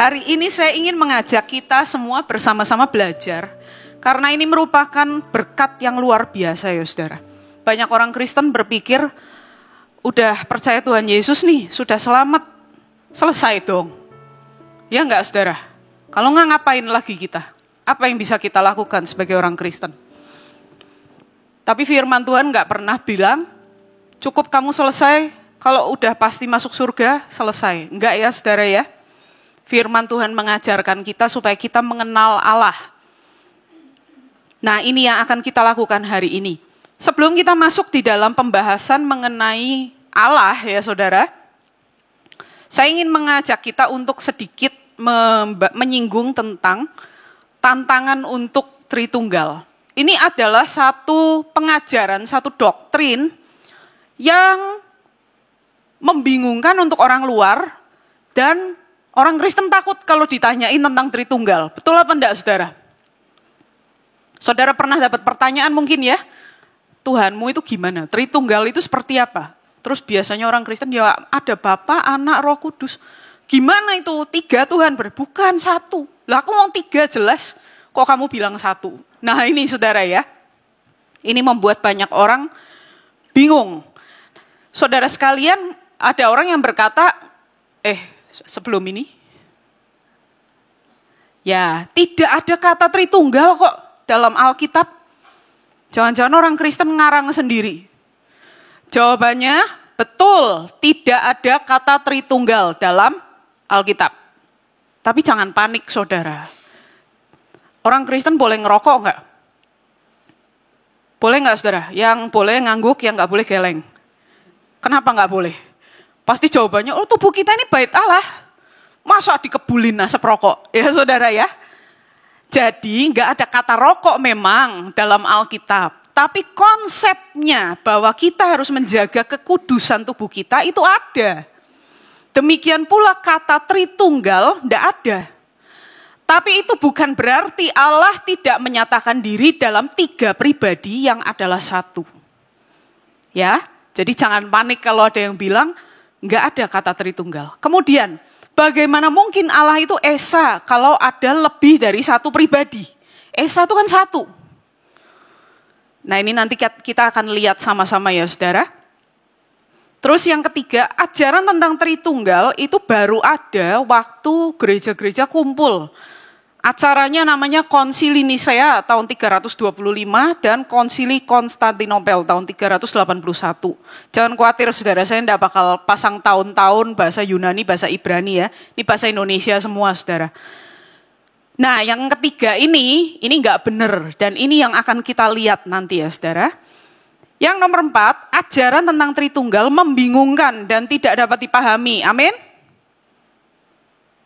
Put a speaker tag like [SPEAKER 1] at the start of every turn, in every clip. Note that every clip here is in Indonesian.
[SPEAKER 1] Hari ini saya ingin mengajak kita semua bersama-sama belajar. Karena ini merupakan berkat yang luar biasa ya saudara. Banyak orang Kristen berpikir, udah percaya Tuhan Yesus nih, sudah selamat, selesai dong. Ya enggak saudara? Kalau enggak ngapain lagi kita? Apa yang bisa kita lakukan sebagai orang Kristen? Tapi firman Tuhan enggak pernah bilang, cukup kamu selesai, kalau udah pasti masuk surga, selesai. Enggak ya saudara ya? Firman Tuhan mengajarkan kita supaya kita mengenal Allah. Nah, ini yang akan kita lakukan hari ini. Sebelum kita masuk di dalam pembahasan mengenai Allah ya saudara, saya ingin mengajak kita untuk sedikit menyinggung tentang tantangan untuk Tritunggal. Ini adalah satu pengajaran, satu doktrin yang membingungkan untuk orang luar dan orang Kristen takut kalau ditanyain tentang Tritunggal. Betul apa enggak saudara? Saudara pernah dapat pertanyaan mungkin ya, Tuhanmu itu gimana? Tritunggal itu seperti apa? Terus biasanya orang Kristen ya ada Bapa, Anak, Roh Kudus. Gimana itu? 3 Tuhan, bukan 1. Lah aku mau 3 jelas, kok kamu bilang 1? Nah ini saudara ya, ini membuat banyak orang bingung. Saudara sekalian, ada orang yang berkata, sebelum ini, ya tidak ada kata Tritunggal kok dalam Alkitab. Jangan-jangan orang Kristen ngarang sendiri. Jawabannya, betul, tidak ada kata Tritunggal dalam Alkitab. Tapi jangan panik saudara. Orang Kristen boleh ngerokok enggak? Boleh enggak saudara? Yang boleh ngangguk, yang enggak boleh geleng. Kenapa enggak boleh? Pasti jawabannya, tubuh kita ini bait Allah. Masa dikebulin asap rokok? Ya saudara ya. Jadi enggak ada kata rokok memang dalam Alkitab. Tapi konsepnya bahwa kita harus menjaga kekudusan tubuh kita itu ada. Demikian pula kata Tritunggal enggak ada. Tapi itu bukan berarti Allah tidak menyatakan diri dalam 3 pribadi yang adalah 1. Ya, jadi jangan panik kalau ada yang bilang enggak ada kata Tritunggal. Kemudian, bagaimana mungkin Allah itu Esa kalau ada lebih dari 1 pribadi? Esa itu kan 1. Nah ini nanti kita akan lihat sama-sama ya saudara. Terus yang ketiga, ajaran tentang Tritunggal itu baru ada waktu gereja-gereja kumpul. Acaranya namanya Konsili Nisea tahun 325 dan Konsili Konstantinopel tahun 381. Jangan khawatir saudara, saya tidak bakal pasang tahun-tahun bahasa Yunani, bahasa Ibrani ya. Ini bahasa Indonesia semua saudara. Nah yang ketiga ini enggak benar dan ini yang akan kita lihat nanti ya saudara. Yang nomor 4, ajaran tentang Tritunggal membingungkan dan tidak dapat dipahami. Amin?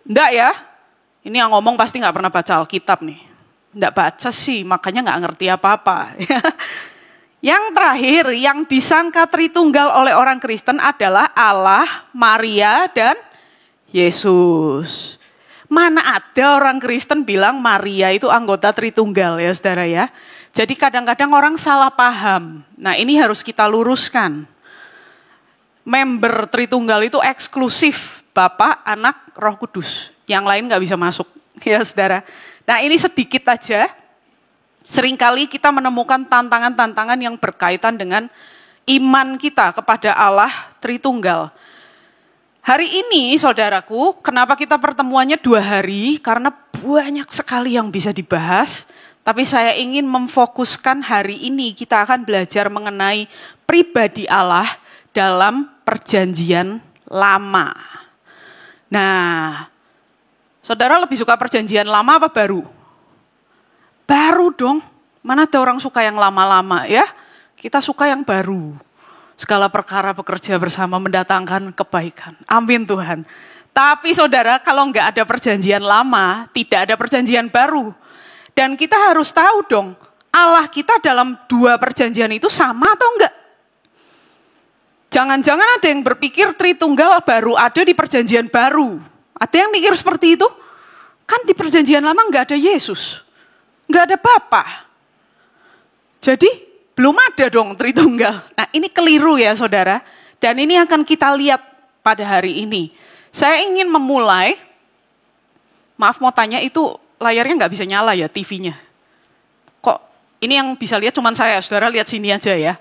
[SPEAKER 1] Enggak ya? Ini yang ngomong pasti nggak pernah baca Alkitab nih. Nggak baca sih, makanya nggak ngerti apa-apa. Yang terakhir, yang disangka Tritunggal oleh orang Kristen adalah Allah, Maria, dan Yesus. Mana ada orang Kristen bilang Maria itu anggota Tritunggal ya saudara ya. Jadi kadang-kadang orang salah paham. Nah ini harus kita luruskan. Member Tritunggal itu eksklusif Bapa, Anak, Roh Kudus. Yang lain nggak bisa masuk, ya saudara. Nah ini sedikit aja, seringkali kita menemukan tantangan-tantangan yang berkaitan dengan iman kita kepada Allah Tritunggal. Hari ini saudaraku, kenapa kita pertemuannya 2 hari? Karena banyak sekali yang bisa dibahas, tapi saya ingin memfokuskan hari ini kita akan belajar mengenai pribadi Allah dalam perjanjian lama. Nah, saudara lebih suka perjanjian lama apa baru? Baru dong. Mana ada orang suka yang lama-lama ya? Kita suka yang baru. Segala perkara bekerja bersama mendatangkan kebaikan. Amin Tuhan. Tapi saudara, kalau enggak ada perjanjian lama, tidak ada perjanjian baru. Dan kita harus tahu dong, Allah kita dalam 2 perjanjian itu sama atau enggak? Jangan-jangan ada yang berpikir Tritunggal baru ada di perjanjian baru. Ada yang mikir seperti itu? Kan di perjanjian lama enggak ada Yesus. Enggak ada Bapa. Jadi belum ada dong Tritunggal. Nah ini keliru ya saudara. Dan ini akan kita lihat pada hari ini. Saya ingin memulai Maaf mau tanya, itu layarnya nggak bisa nyala ya TV-nya? Kok ini yang bisa lihat cuman saya, saudara lihat sini aja ya.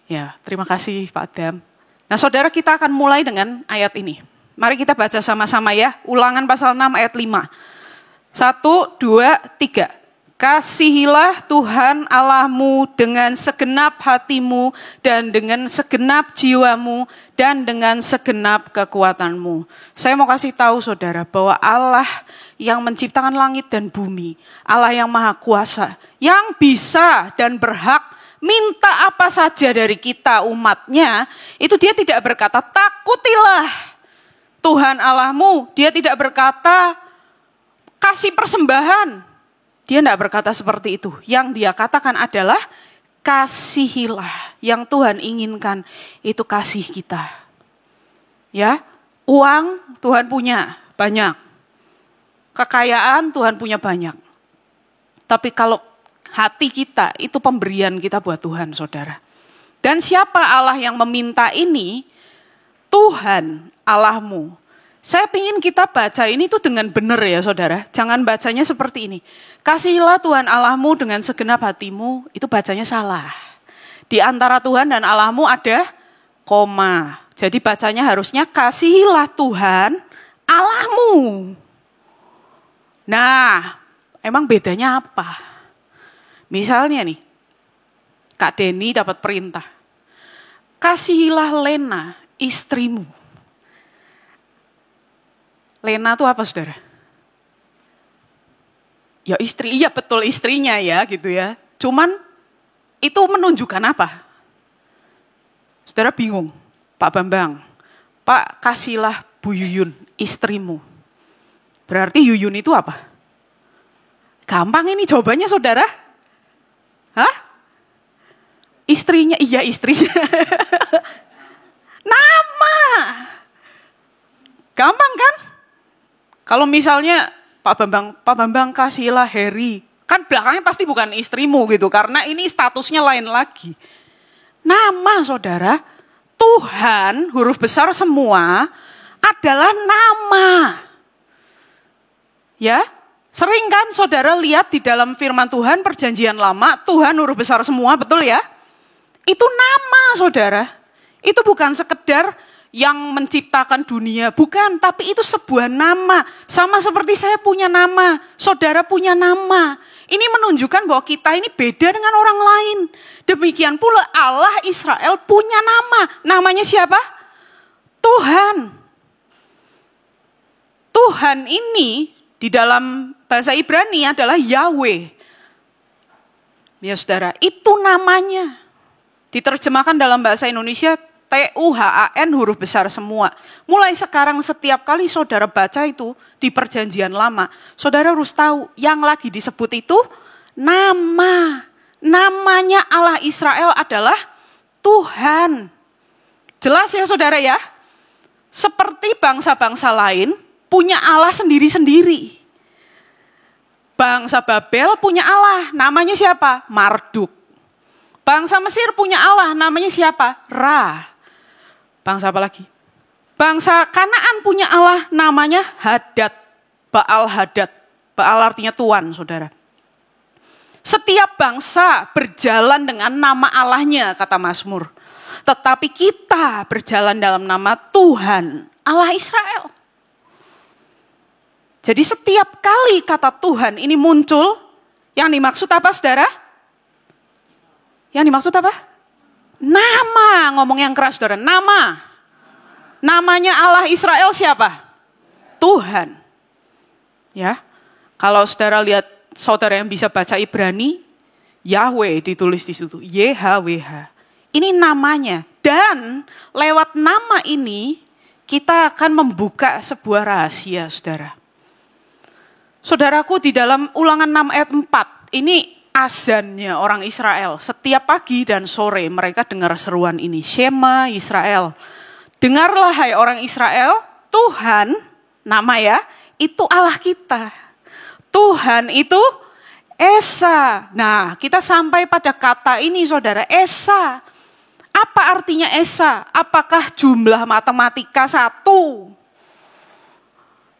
[SPEAKER 1] Ya, terima kasih Pak Adam. Nah saudara, kita akan mulai dengan ayat ini. Mari kita baca sama-sama ya, Ulangan pasal 6 ayat 5. 1, 2, 3. Kasihilah Tuhan Allahmu dengan segenap hatimu dan dengan segenap jiwamu dan dengan segenap kekuatanmu. Saya mau kasih tahu saudara bahwa Allah yang menciptakan langit dan bumi, Allah yang maha kuasa, yang bisa dan berhak minta apa saja dari kita umatnya, itu dia tidak berkata takutilah Tuhan Allahmu. Dia tidak berkata kasih persembahan. Dia tidak berkata seperti itu. Yang dia katakan adalah kasihilah. Yang Tuhan inginkan itu kasih kita. Ya, uang Tuhan punya banyak. Kekayaan Tuhan punya banyak. Tapi kalau hati kita itu pemberian kita buat Tuhan, saudara. Dan siapa Allah yang meminta ini? Tuhan Allahmu. Saya ingin kita baca ini tuh dengan benar ya saudara. Jangan bacanya seperti ini. Kasihilah Tuhan Allahmu dengan segenap hatimu. Itu bacanya salah. Di antara Tuhan dan Allahmu ada koma. Jadi bacanya harusnya kasihilah Tuhan Allahmu. Nah, emang bedanya apa? Misalnya nih, Kak Denny dapat perintah. Kasihilah Lena, istrimu. Lena itu apa saudara? Ya istri, iya betul istrinya ya gitu ya. Cuman itu menunjukkan apa? Saudara bingung, Pak Bambang. Pak, kasihlah Bu Yuyun, istrimu. Berarti Yuyun itu apa? Gampang ini jawabannya saudara. Hah? Istrinya, iya istrinya. Nama. Gampang kan? Kalau misalnya Pak Bambang kasihlah Heri. Kan belakangnya pasti bukan istrimu gitu. Karena ini statusnya lain lagi. Nama saudara, Tuhan huruf besar semua adalah nama. Ya, sering kan saudara lihat di dalam firman Tuhan perjanjian lama, Tuhan huruf besar semua, betul ya? Itu nama saudara. Itu bukan sekedar yang menciptakan dunia, bukan, tapi itu sebuah nama. Sama seperti saya punya nama, saudara punya nama. Ini menunjukkan bahwa kita ini beda dengan orang lain. Demikian pula Allah Israel punya nama. Namanya siapa? Tuhan. Tuhan ini di dalam bahasa Ibrani adalah Yahweh. Ya saudara, itu namanya. Diterjemahkan dalam bahasa Indonesia Tuhan huruf besar semua. Mulai sekarang setiap kali saudara baca itu di perjanjian lama, saudara harus tahu yang lagi disebut itu nama. Namanya Allah Israel adalah Tuhan. Jelas ya saudara ya? Seperti bangsa-bangsa lain punya Allah sendiri-sendiri. Bangsa Babel punya Allah, namanya siapa? Marduk. Bangsa Mesir punya Allah, namanya siapa? Ra. Bangsa apa lagi? Bangsa Kanaan punya Allah, namanya Hadad. Baal Hadad. Baal artinya Tuhan, saudara. Setiap bangsa berjalan dengan nama Allahnya, kata Mazmur. Tetapi kita berjalan dalam nama Tuhan, Allah Israel. Jadi setiap kali kata Tuhan ini muncul, yang dimaksud apa saudara? Yang dimaksud apa? Nama, ngomong yang keras saudara, nama. Namanya Allah Israel siapa? Tuhan. Ya, kalau saudara lihat, saudara yang bisa baca Ibrani, Yahweh ditulis di situ, YHWH. Ini namanya, dan lewat nama ini, kita akan membuka sebuah rahasia saudara. Saudaraku, di dalam Ulangan 6 ayat 4, ini azannya orang Israel. Setiap pagi dan sore mereka dengar seruan ini. Shema Israel. Dengarlah hai orang Israel, Tuhan, nama ya, itu Allah kita. Tuhan itu Esa. Nah, kita sampai pada kata ini saudara, Esa. Apa artinya Esa? Apakah jumlah matematika 1?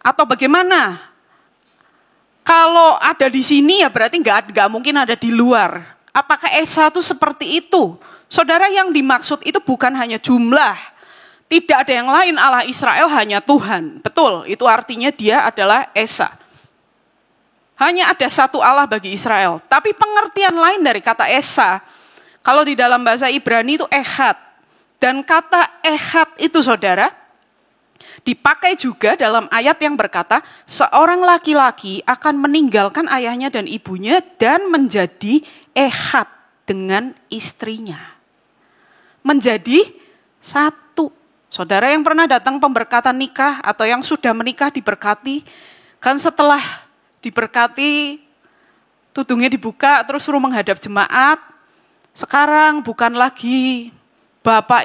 [SPEAKER 1] Atau bagaimana? Kalau ada di sini ya berarti nggak mungkin ada di luar. Apakah Esa itu seperti itu? Saudara, yang dimaksud itu bukan hanya jumlah. Tidak ada yang lain, Allah Israel hanya Tuhan. Betul, itu artinya dia adalah Esa. Hanya ada satu Allah bagi Israel. Tapi pengertian lain dari kata Esa, kalau di dalam bahasa Ibrani itu Ehad. Dan kata Ehad itu saudara, dipakai juga dalam ayat yang berkata, seorang laki-laki akan meninggalkan ayahnya dan ibunya dan menjadi ehad dengan istrinya. Menjadi satu. Saudara yang pernah datang pemberkatan nikah atau yang sudah menikah diberkati, kan setelah diberkati, tudungnya dibuka terus suruh menghadap jemaat. Sekarang bukan lagi Bapak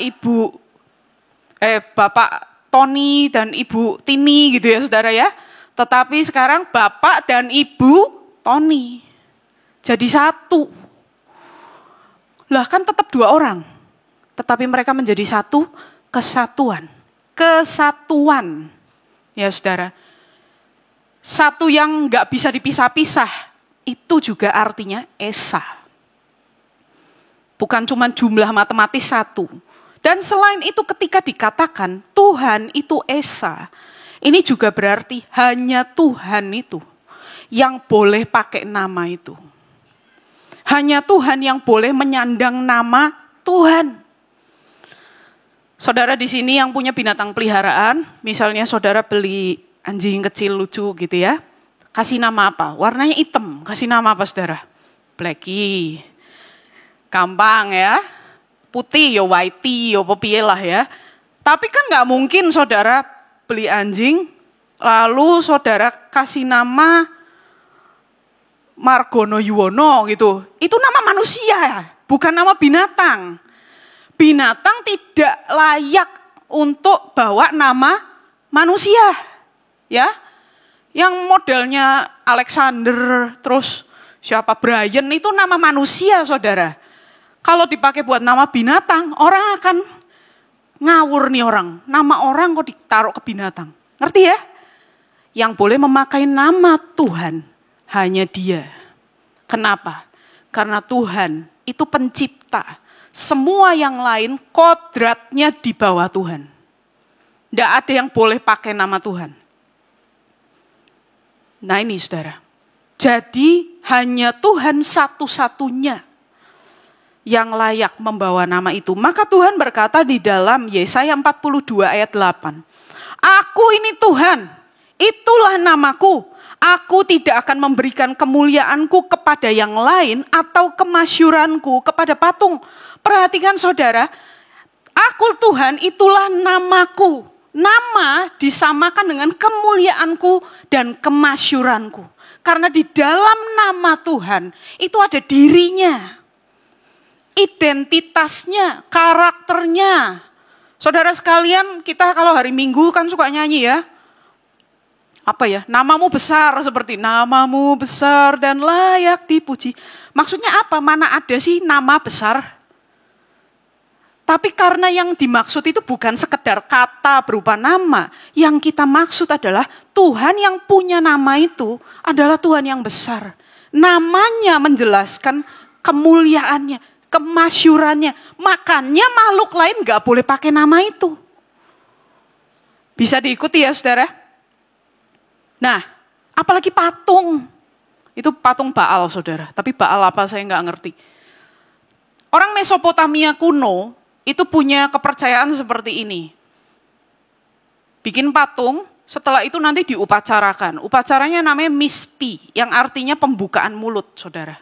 [SPEAKER 1] Tony dan Ibu Tini gitu ya saudara ya. Tetapi sekarang Bapak dan Ibu Tony. Jadi satu. Lah kan tetap dua orang. Tetapi mereka menjadi satu kesatuan. Kesatuan. Ya saudara. Satu yang gak bisa dipisah-pisah. Itu juga artinya Esa. Bukan cuma jumlah matematis satu. Dan selain itu ketika dikatakan Tuhan itu Esa, ini juga berarti hanya Tuhan itu yang boleh pakai nama itu. Hanya Tuhan yang boleh menyandang nama Tuhan. Saudara di sini yang punya binatang peliharaan, misalnya saudara beli anjing kecil lucu gitu ya, kasih nama apa? Warnanya hitam, kasih nama apa saudara? Blackie. Gampang ya. Putih, ya whitey, ya piye lah ya. Tapi kan gak mungkin saudara beli anjing, lalu saudara kasih nama Margono Yuwono gitu. Itu nama manusia, bukan nama binatang. Binatang tidak layak untuk bawa nama manusia. Ya, yang modelnya Alexander, terus siapa Brian, itu nama manusia saudara. Kalau dipakai buat nama binatang, orang akan ngawur nih orang. Nama orang kok ditaruh ke binatang. Ngerti ya? Yang boleh memakai nama Tuhan hanya Dia. Kenapa? Karena Tuhan itu pencipta. Semua yang lain kodratnya di bawah Tuhan. Tidak ada yang boleh pakai nama Tuhan. Nah ini saudara. Jadi hanya Tuhan satu-satunya yang layak membawa nama itu. Maka Tuhan berkata di dalam Yesaya 42 ayat 8. Aku ini Tuhan, itulah namaku. Aku tidak akan memberikan kemuliaanku kepada yang lain atau kemasyuranku kepada patung. Perhatikan saudara, aku Tuhan itulah namaku. Nama disamakan dengan kemuliaanku dan kemasyuranku. Karena di dalam nama Tuhan itu ada dirinya. Identitasnya, karakternya. Saudara sekalian, kita kalau hari Minggu kan suka nyanyi ya. Apa ya? Namamu besar, seperti namamu besar dan layak dipuji. Maksudnya apa? Mana ada sih nama besar? Tapi karena yang dimaksud itu bukan sekedar kata berupa nama. Yang kita maksud adalah Tuhan yang punya nama itu adalah Tuhan yang besar. Namanya menjelaskan kemuliaannya, kemasyurannya. Makanya makhluk lain gak boleh pakai nama itu. Bisa diikuti ya saudara? Nah, apalagi patung. Itu patung Baal saudara. Tapi Baal apa saya gak ngerti. Orang Mesopotamia kuno itu punya kepercayaan seperti ini. Bikin patung, setelah itu nanti diupacarakan. Upacaranya namanya mispi, yang artinya pembukaan mulut saudara.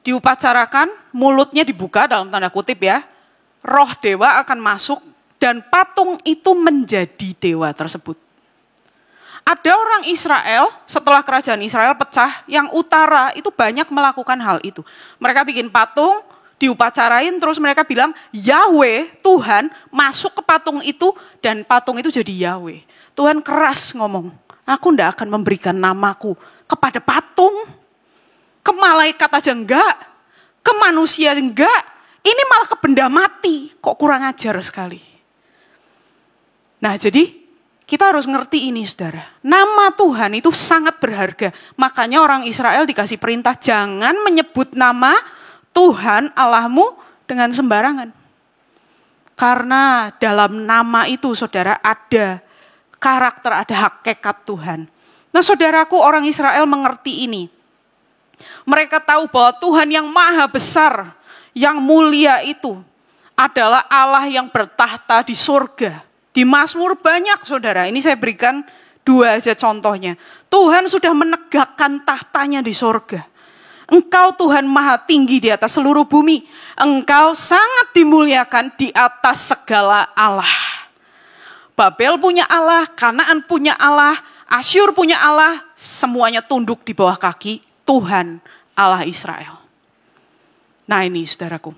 [SPEAKER 1] Diupacarakan, mulutnya dibuka dalam tanda kutip ya. Roh dewa akan masuk dan patung itu menjadi dewa tersebut. Ada orang Israel, setelah kerajaan Israel pecah, yang utara itu banyak melakukan hal itu. Mereka bikin patung, diupacarain, terus mereka bilang, Yahweh, Tuhan, masuk ke patung itu, dan patung itu jadi Yahweh. Tuhan keras ngomong, aku tidak akan memberikan namaku kepada patung, ke malaikat aja enggak, ke manusia enggak, ini malah ke benda mati, kok kurang ajar sekali. Nah jadi, Kita harus ngerti ini, saudara. Nama Tuhan itu sangat berharga. Makanya orang Israel dikasih perintah, jangan menyebut nama Tuhan Allahmu dengan sembarangan. Karena dalam nama itu, saudara, ada karakter, ada hakikat Tuhan. Nah, saudaraku, orang Israel mengerti ini. Mereka tahu bahwa Tuhan yang maha besar, yang mulia itu adalah Allah yang bertahta di surga. Di Mazmur banyak, saudara. Ini saya berikan 2 aja contohnya. Tuhan sudah menegakkan tahtanya di surga. Engkau Tuhan maha tinggi di atas seluruh bumi. Engkau sangat dimuliakan di atas segala Allah. Babel punya Allah, Kanaan punya Allah, Asyur punya Allah. Semuanya tunduk di bawah kaki Tuhan Allah Israel. Nah ini, saudaraku.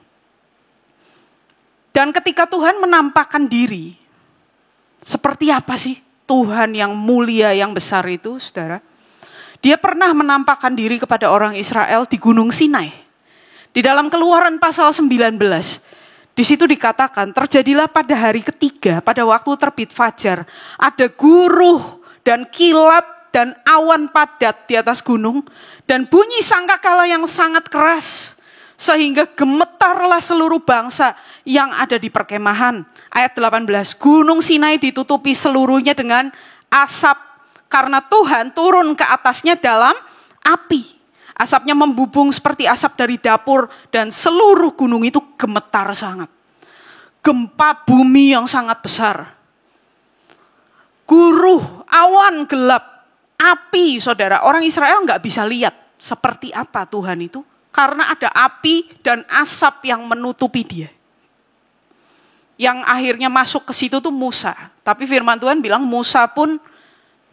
[SPEAKER 1] Dan ketika Tuhan menampakkan diri, seperti apa sih Tuhan yang mulia, yang besar itu, saudara? Dia pernah menampakkan diri kepada orang Israel di Gunung Sinai. Di dalam Keluaran pasal 19, di situ dikatakan, terjadilah pada hari ketiga, pada waktu terbit fajar, ada guruh dan kilat dan awan padat di atas gunung, dan bunyi sangkakala yang sangat keras, sehingga gemetarlah seluruh bangsa yang ada di perkemahan. Ayat 18, Gunung Sinai ditutupi seluruhnya dengan asap, karena Tuhan turun ke atasnya dalam api. Asapnya membubung seperti asap dari dapur, dan seluruh gunung itu gemetar sangat. Gempa bumi yang sangat besar. Guruh, awan gelap, api, saudara. Orang Israel nggak bisa lihat seperti apa Tuhan itu, karena ada api dan asap yang menutupi dia. Yang akhirnya masuk ke situ tuh Musa. Tapi firman Tuhan bilang Musa pun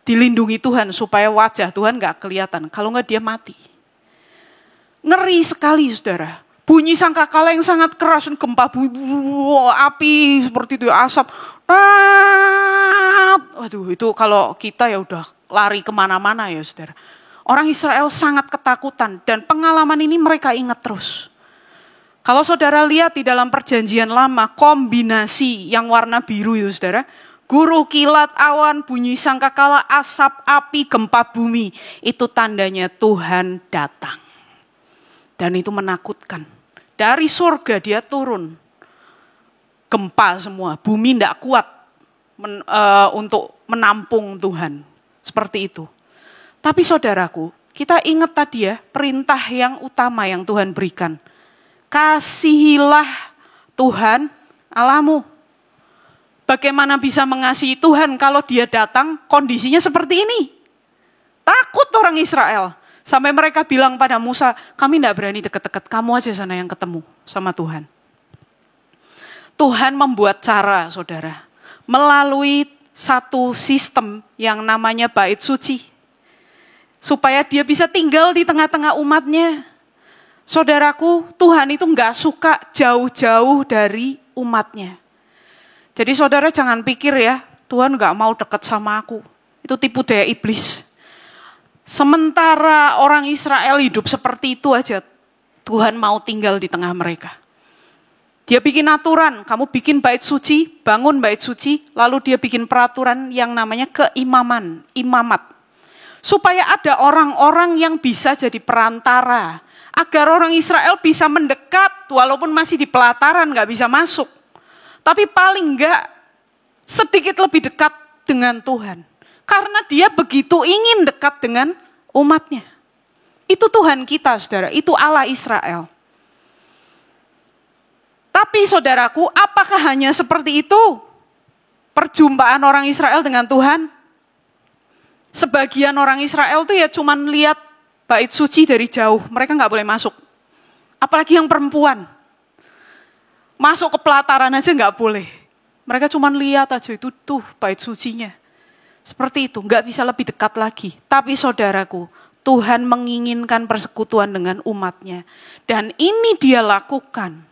[SPEAKER 1] dilindungi Tuhan supaya wajah Tuhan gak kelihatan. Kalau gak dia mati. Ngeri sekali, saudara. Bunyi sangkakala yang sangat keras, gempa bumi, api seperti itu, asap. Waduh, itu kalau kita ya udah lari kemana-mana ya, saudara. Orang Israel sangat ketakutan dan pengalaman ini mereka ingat terus. Kalau saudara lihat di dalam perjanjian lama, kombinasi yang warna biru itu, saudara. Guruh, kilat, awan, bunyi sangkakala, asap, api, gempa bumi. Itu tandanya Tuhan datang. Dan itu menakutkan. Dari surga dia turun. Gempa semua, bumi tidak kuat untuk menampung Tuhan. Seperti itu. Tapi saudaraku, kita ingat tadi ya, perintah yang utama yang Tuhan berikan. Kasihilah Tuhan Allahmu. Bagaimana bisa mengasihi Tuhan kalau dia datang kondisinya seperti ini? Takut orang Israel. Sampai mereka bilang pada Musa, kami tidak berani dekat-dekat, kamu aja sana yang ketemu sama Tuhan. Tuhan membuat cara, saudara. Melalui satu sistem yang namanya bait suci. Supaya dia bisa tinggal di tengah-tengah umatnya. Saudaraku, Tuhan itu nggak suka jauh-jauh dari umatnya. Jadi saudara jangan pikir ya, Tuhan nggak mau dekat sama aku. Itu tipu daya iblis. Sementara orang Israel hidup seperti itu aja, Tuhan mau tinggal di tengah mereka. Dia bikin aturan, kamu bikin bait suci, bangun bait suci, lalu dia bikin peraturan yang namanya keimaman, imamat. Supaya ada orang-orang yang bisa jadi perantara. Agar orang Israel bisa mendekat, walaupun masih di pelataran, gak bisa masuk. Tapi paling enggak, sedikit lebih dekat dengan Tuhan. Karena dia begitu ingin dekat dengan umatnya. Itu Tuhan kita, saudara. Itu Allah Israel. Tapi saudaraku, apakah hanya seperti itu perjumpaan orang Israel dengan Tuhan? Sebagian orang Israel tuh ya cuman lihat bait suci dari jauh. Mereka gak boleh masuk. Apalagi yang perempuan. Masuk ke pelataran aja gak boleh. Mereka cuman lihat aja itu tuh bait sucinya. Seperti itu, gak bisa lebih dekat lagi. Tapi saudaraku, Tuhan menginginkan persekutuan dengan umatnya. Dan ini dia lakukan.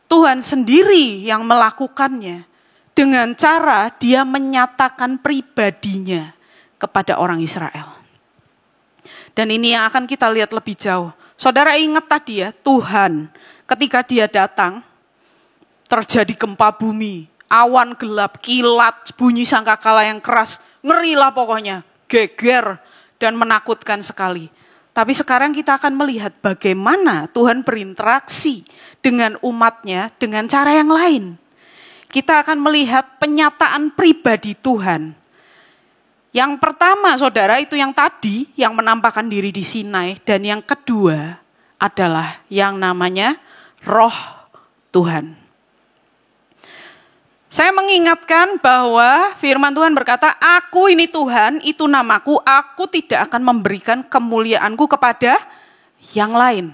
[SPEAKER 1] Tuhan sendiri yang melakukannya. Dengan cara dia menyatakan pribadinya kepada orang Israel. Dan ini yang akan kita lihat lebih jauh. Saudara ingat tadi ya, Tuhan ketika dia datang, terjadi gempa bumi, awan gelap, kilat, bunyi sangkakala yang keras, ngeri lah pokoknya, geger dan menakutkan sekali. Tapi sekarang kita akan melihat bagaimana Tuhan berinteraksi dengan umatnya dengan cara yang lain. Kita akan melihat penyataan pribadi Tuhan. Yang pertama, saudara, itu yang tadi, yang menampakkan diri di Sinai. Dan yang kedua adalah yang namanya Roh Tuhan. Saya mengingatkan bahwa firman Tuhan berkata, aku ini Tuhan, itu namaku, aku tidak akan memberikan kemuliaanku kepada yang lain.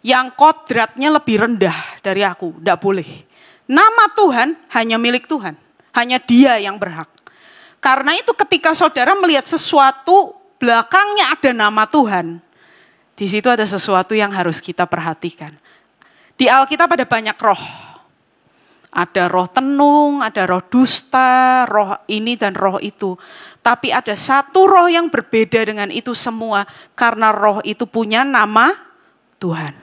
[SPEAKER 1] Yang kodratnya lebih rendah dari aku, tidak boleh. Nama Tuhan hanya milik Tuhan, hanya Dia yang berhak. Karena itu ketika saudara melihat sesuatu, belakangnya ada nama Tuhan, di situ ada sesuatu yang harus kita perhatikan. Di Alkitab ada banyak roh. Ada roh tenung, ada roh dusta, roh ini dan roh itu. Tapi ada satu roh yang berbeda dengan itu semua. Karena roh itu punya nama Tuhan.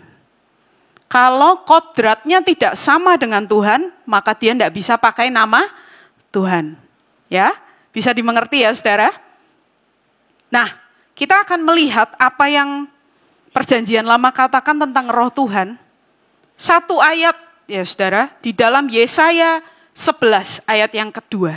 [SPEAKER 1] Kalau kodratnya tidak sama dengan Tuhan, maka dia tidak bisa pakai nama Tuhan. Ya, bisa dimengerti ya saudara? Nah, kita akan melihat apa yang Perjanjian Lama katakan tentang roh Tuhan. Satu ayat ya saudara, di dalam Yesaya 11 ayat yang kedua.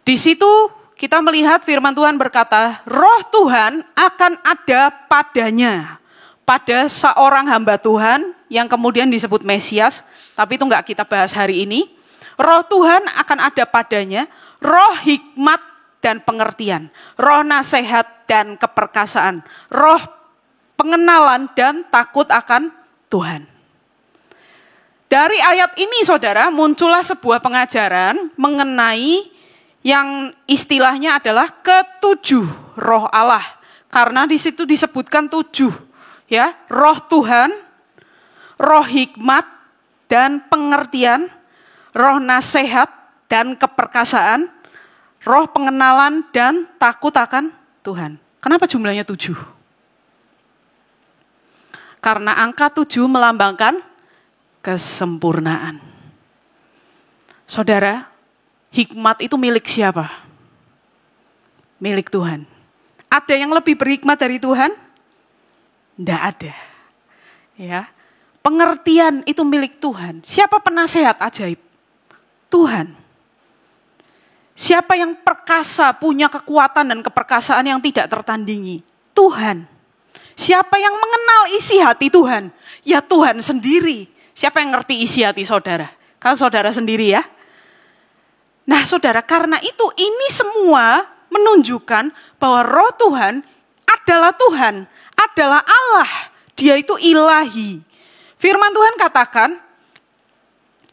[SPEAKER 1] Di situ kita melihat firman Tuhan berkata, roh Tuhan akan ada padanya. Pada seorang hamba Tuhan yang kemudian disebut Mesias, tapi itu enggak kita bahas hari ini. Roh Tuhan akan ada padanya, roh hikmat dan pengertian, roh nasihat dan keperkasaan, roh pengenalan dan takut akan Tuhan. Dari ayat ini saudara muncullah sebuah pengajaran mengenai yang istilahnya adalah ketujuh roh Allah. Karena di situ disebutkan 7 ya, roh Tuhan, roh hikmat dan pengertian, roh nasihat dan keperkasaan, roh pengenalan dan takut akan Tuhan. Kenapa jumlahnya 7? Karena angka 7 melambangkan kesempurnaan. Saudara, hikmat itu milik siapa? Milik Tuhan. Ada yang lebih berhikmat dari Tuhan? Tidak ada. Ya. Pengertian itu milik Tuhan. Siapa penasehat ajaib? Tuhan. Siapa yang perkasa, punya kekuatan dan keperkasaan yang tidak tertandingi? Tuhan. Siapa yang mengenal isi hati Tuhan? Ya Tuhan sendiri. Siapa yang ngerti isi hati saudara? Kan saudara sendiri ya. Nah saudara, karena itu ini semua menunjukkan bahwa roh Tuhan, adalah Allah. Dia itu ilahi. Firman Tuhan katakan,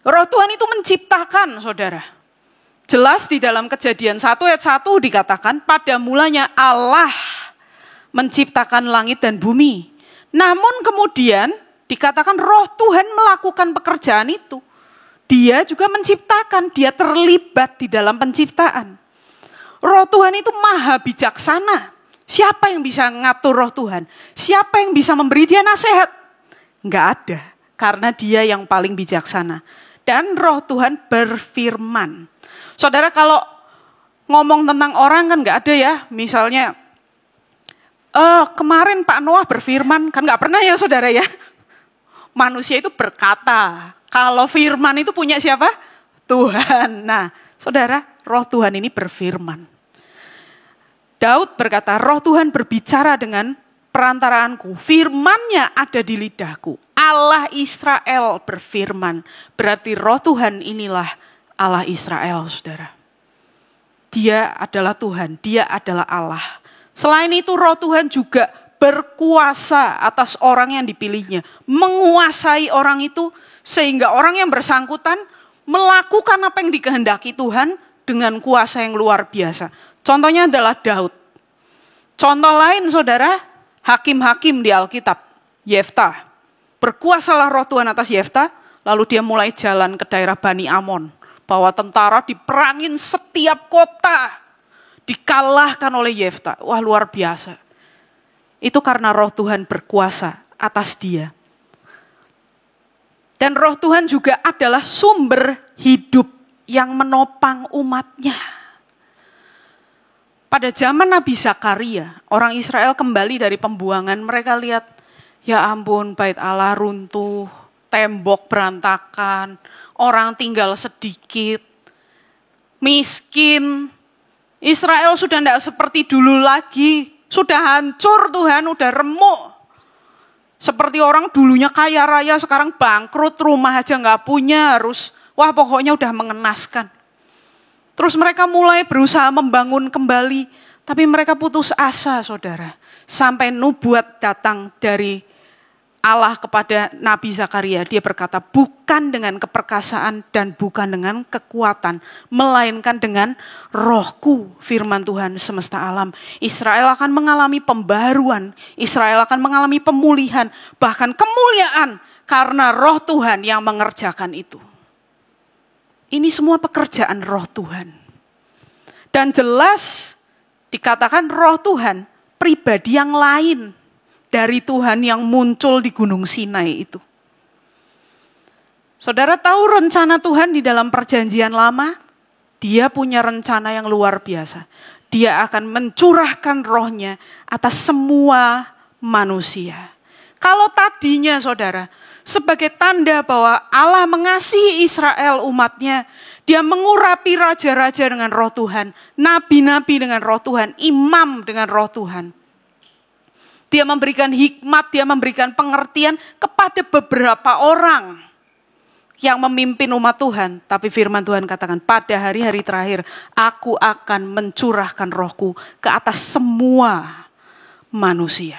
[SPEAKER 1] roh Tuhan itu menciptakan saudara. Jelas di dalam Kejadian 1 ayat 1 dikatakan, pada mulanya Allah menciptakan langit dan bumi. Namun kemudian dikatakan roh Tuhan melakukan pekerjaan itu. Dia juga menciptakan, dia terlibat di dalam penciptaan. Roh Tuhan itu maha bijaksana. Siapa yang bisa ngatur roh Tuhan? Siapa yang bisa memberi dia nasihat? Enggak ada, karena dia yang paling bijaksana. Dan roh Tuhan berfirman. Saudara kalau ngomong tentang orang kan enggak ada ya, misalnya, kemarin Pak Noah berfirman, kan enggak pernah ya saudara ya. Manusia itu berkata, kalau firman itu punya siapa? Tuhan. Nah, saudara, roh Tuhan ini berfirman. Daud berkata, roh Tuhan berbicara dengan perantaraanku. Firman-Nya ada di lidahku. Allah Israel berfirman. Berarti roh Tuhan inilah Allah Israel, saudara. Dia adalah Tuhan, dia adalah Allah. Selain itu roh Tuhan juga berkuasa atas orang yang dipilihnya. Menguasai orang itu sehingga orang yang bersangkutan melakukan apa yang dikehendaki Tuhan dengan kuasa yang luar biasa. Contohnya adalah Daud. Contoh lain saudara, hakim-hakim di Alkitab. Yeftah. Berkuasalah roh Tuhan atas Yeftah, lalu dia mulai jalan ke daerah Bani Amon. Bahwa tentara diperangin setiap kota. Dikalahkan oleh Yeftah. Wah luar biasa. Itu karena roh Tuhan berkuasa atas dia. Dan Roh Tuhan juga adalah sumber hidup yang menopang umatnya. Pada zaman Nabi Zakaria, orang Israel kembali dari pembuangan, mereka lihat, ya ampun, bait Allah runtuh, tembok berantakan, orang tinggal sedikit, miskin. Israel sudah tidak seperti dulu lagi, sudah hancur Tuhan, sudah remuk. Seperti orang dulunya kaya raya, sekarang bangkrut, rumah aja nggak punya, harus, wah pokoknya udah mengenaskan. Terus mereka mulai berusaha membangun kembali, tapi mereka putus asa, saudara. Sampai nubuat datang dari Allah kepada Nabi Zakaria. Dia berkata, bukan dengan keperkasaan dan bukan dengan kekuatan, melainkan dengan Rohku, firman Tuhan semesta alam. Israel akan mengalami pembaruan, Israel akan mengalami pemulihan, bahkan kemuliaan karena Roh Tuhan yang mengerjakan itu. Ini semua pekerjaan Roh Tuhan. Dan jelas dikatakan Roh Tuhan pribadi yang lain dari Tuhan yang muncul di Gunung Sinai itu. Saudara tahu rencana Tuhan di dalam perjanjian lama? Dia punya rencana yang luar biasa. Dia akan mencurahkan rohnya atas semua manusia. Kalau tadinya saudara, sebagai tanda bahwa Allah mengasihi Israel umatnya, dia mengurapi raja-raja dengan Roh Tuhan, nabi-nabi dengan Roh Tuhan, imam dengan Roh Tuhan. Dia memberikan hikmat, dia memberikan pengertian kepada beberapa orang yang memimpin umat Tuhan. Tapi firman Tuhan katakan, pada hari-hari terakhir, aku akan mencurahkan rohku ke atas semua manusia.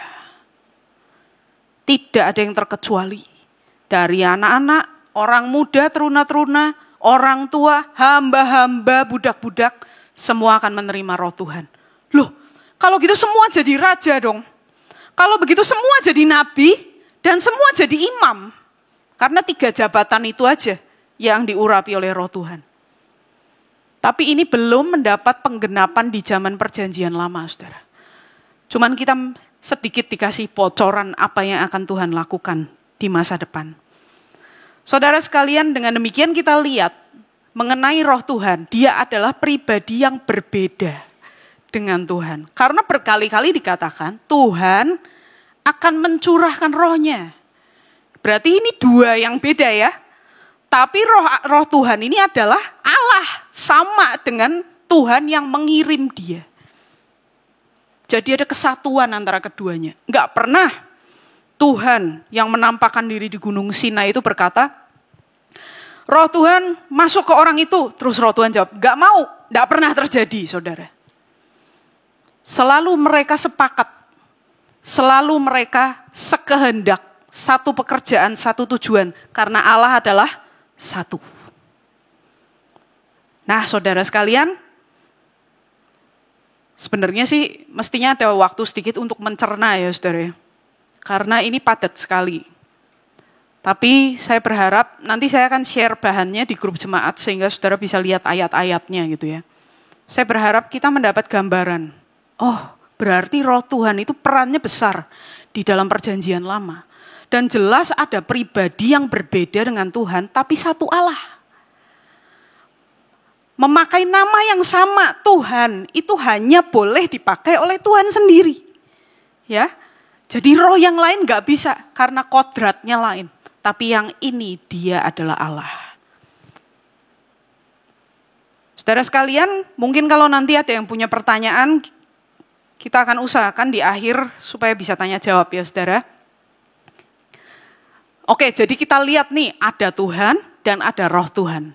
[SPEAKER 1] Tidak ada yang terkecuali. Dari anak-anak, orang muda, teruna-teruna, orang tua, hamba-hamba, budak-budak, semua akan menerima Roh Tuhan. Loh, kalau gitu semua jadi raja dong. Kalau begitu semua jadi nabi dan semua jadi imam. Karena 3 jabatan itu aja yang diurapi oleh Roh Tuhan. Tapi ini belum mendapat penggenapan di zaman perjanjian lama, saudara. Cuman kita sedikit dikasih bocoran apa yang akan Tuhan lakukan di masa depan. Saudara sekalian, dengan demikian kita lihat mengenai Roh Tuhan, dia adalah pribadi yang berbeda dengan Tuhan. Karena berkali-kali dikatakan Tuhan akan mencurahkan rohnya. Berarti ini 2 yang beda ya. Tapi roh Tuhan ini adalah Allah, sama dengan Tuhan yang mengirim dia. Jadi ada kesatuan antara keduanya. Enggak pernah Tuhan yang menampakkan diri di Gunung Sinai itu berkata, Roh Tuhan masuk ke orang itu. Terus Roh Tuhan jawab, enggak mau. Enggak pernah terjadi, saudara. Selalu mereka sepakat. Selalu mereka sekehendak. Satu pekerjaan, satu tujuan. Karena Allah adalah satu. Nah, saudara sekalian, sebenarnya sih mestinya ada waktu sedikit untuk mencerna ya saudara. Karena ini padat sekali. Tapi saya berharap nanti saya akan share bahannya di grup jemaat sehingga saudara bisa lihat ayat-ayatnya gitu ya. Saya berharap kita mendapat gambaran. Oh, berarti Roh Tuhan itu perannya besar di dalam perjanjian lama. Dan jelas ada pribadi yang berbeda dengan Tuhan tapi satu Allah. Memakai nama yang sama Tuhan itu hanya boleh dipakai oleh Tuhan sendiri. Ya. Jadi roh yang lain gak bisa karena kodratnya lain. Tapi yang ini dia adalah Allah. Saudara sekalian, mungkin kalau nanti ada yang punya pertanyaan, kita akan usahakan di akhir supaya bisa tanya jawab ya saudara. Oke, jadi kita lihat nih ada Tuhan dan ada Roh Tuhan.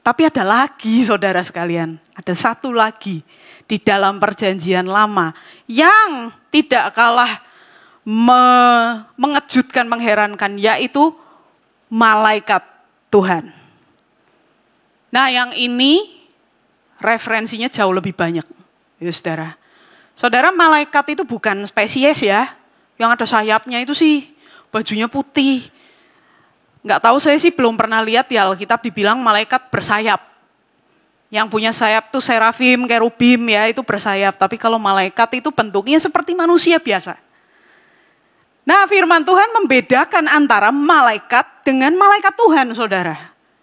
[SPEAKER 1] Tapi ada lagi saudara sekalian, ada satu lagi di dalam perjanjian lama yang tidak kalah mengejutkan, mengherankan, yaitu malaikat Tuhan. Nah yang ini referensinya jauh lebih banyak, ya saudara. Saudara, malaikat itu bukan spesies ya, yang ada sayapnya itu sih bajunya putih. Nggak tahu, saya sih belum pernah lihat di Alkitab dibilang malaikat bersayap. Yang punya sayap tuh serafim, kerubim ya, itu bersayap. Tapi kalau malaikat itu bentuknya seperti manusia biasa. Nah, firman Tuhan membedakan antara malaikat dengan malaikat Tuhan, saudara.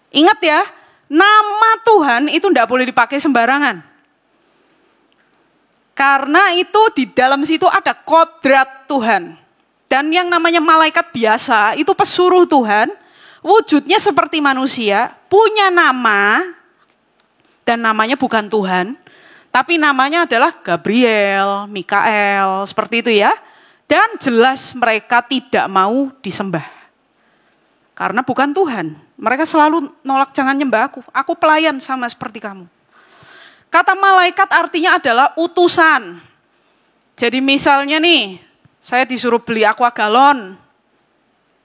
[SPEAKER 1] Ingat ya, nama Tuhan itu tidak boleh dipakai sembarangan. Karena itu di dalam situ ada kodrat Tuhan. Dan yang namanya malaikat biasa, itu pesuruh Tuhan, wujudnya seperti manusia, punya nama, dan namanya bukan Tuhan, tapi namanya adalah Gabriel, Mikael, seperti itu ya. Dan jelas mereka tidak mau disembah. Karena bukan Tuhan. Mereka selalu nolak, jangan nyembah aku pelayan sama seperti kamu. Kata malaikat artinya adalah utusan. Jadi misalnya nih, saya disuruh beli aqua galon